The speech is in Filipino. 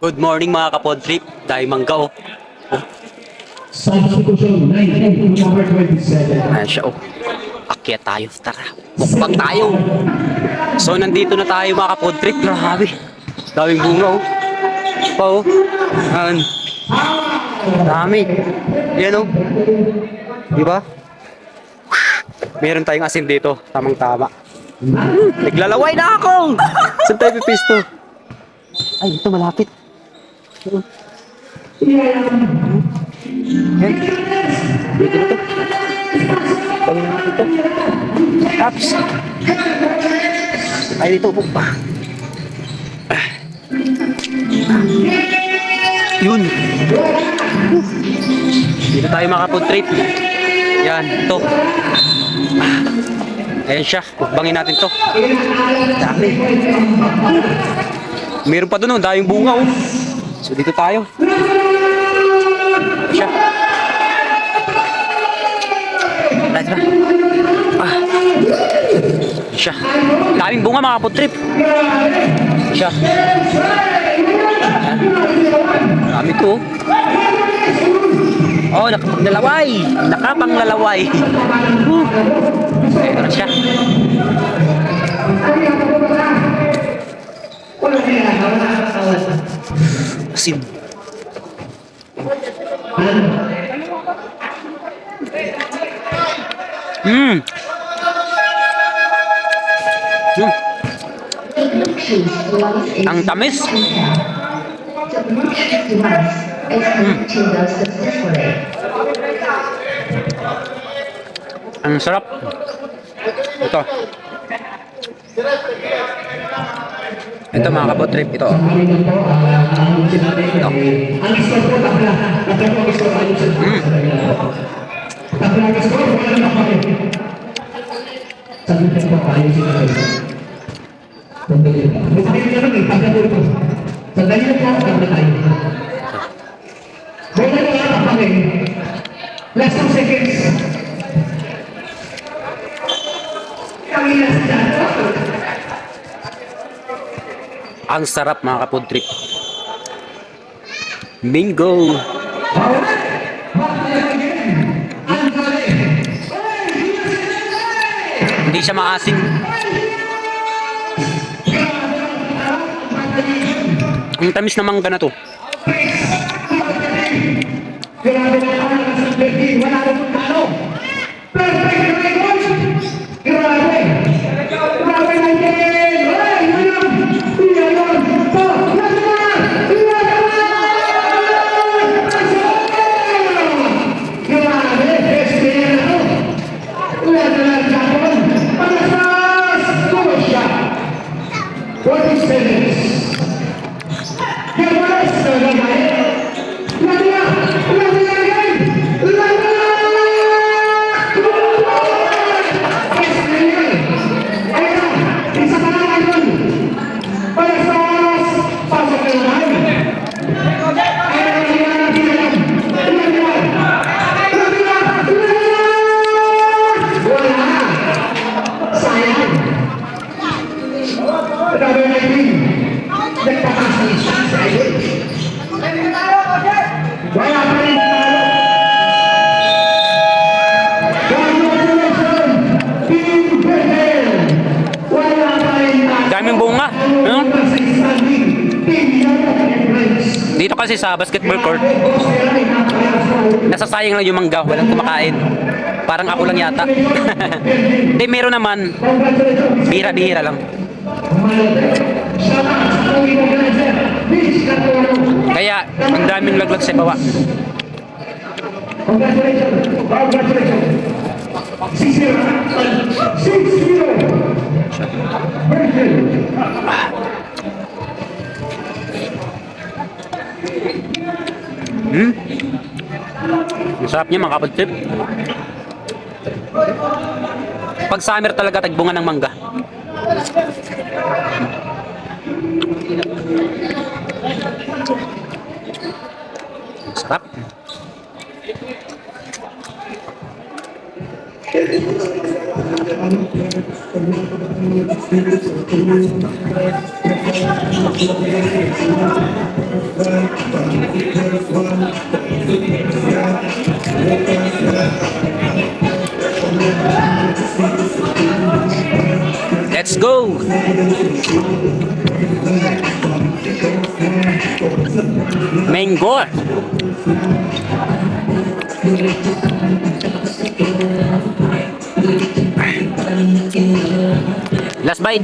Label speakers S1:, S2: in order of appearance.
S1: Good morning mga kapodtrip. Dahil mangga oh.
S2: Substitution 19, number 27.
S1: Ayan siya oh. Akyat tayo. Tara. Mukbang tayo. So nandito na tayo mga kapodtrip. Grabe. Daming bunga oh. Pa oh. Ayan. Dami. Yan oh. Diba? Meron tayong asin dito. Tamang tama. Naglalaway na ako. Saan tayo pipisto? Ay, ito malapit. Yan. Dito na to. Tawin natin ito. Taps. Ay, dito po. Yun. Dito tayo makapuntrip. Yan, ito. Ayan siya. Bangin natin to. Dami. Meron pa doon oh. Dahil bunga oh. So dito tayo. Siya. Let's go. Siya. Daming bunga mga kapodtrip. Siya. Dami to. Oh, nakapanglalaway. Nakapanglalaway. Ito na siya. Asin. Ang tamis. Ang sarap. Ito. Ito mga kapodtrip, ito. Ito.
S2: Last 2 seconds.
S1: Ang sarap mga kapodtrip. Bingo! Hindi siya maasim. Ang tamis na mangga na to.
S2: Grabe na ang sa Berlin, wala na kung ano. Perfect record! Grabe! Grabe na yan! Ay, alam! Iyayon! Po! Lahat! Grabe! Best player na to! Lahat na lang Japon! Palasas! Kurosya! 40 seconds! Gawas na naman!
S1: Daming bunga. Ano? Dito kasi sa basketball court, nasasayang lang yung mangga, walang kumakain. Parang ako lang yata. Hindi, meron naman. Bihira-bihira lang. Kaya, ang daming laglag sa baba. Ang sarap niya mga kapodtrip. Pag summer talaga tagbunga ng mangga. Sarap. Let's go! Mango! Last bite!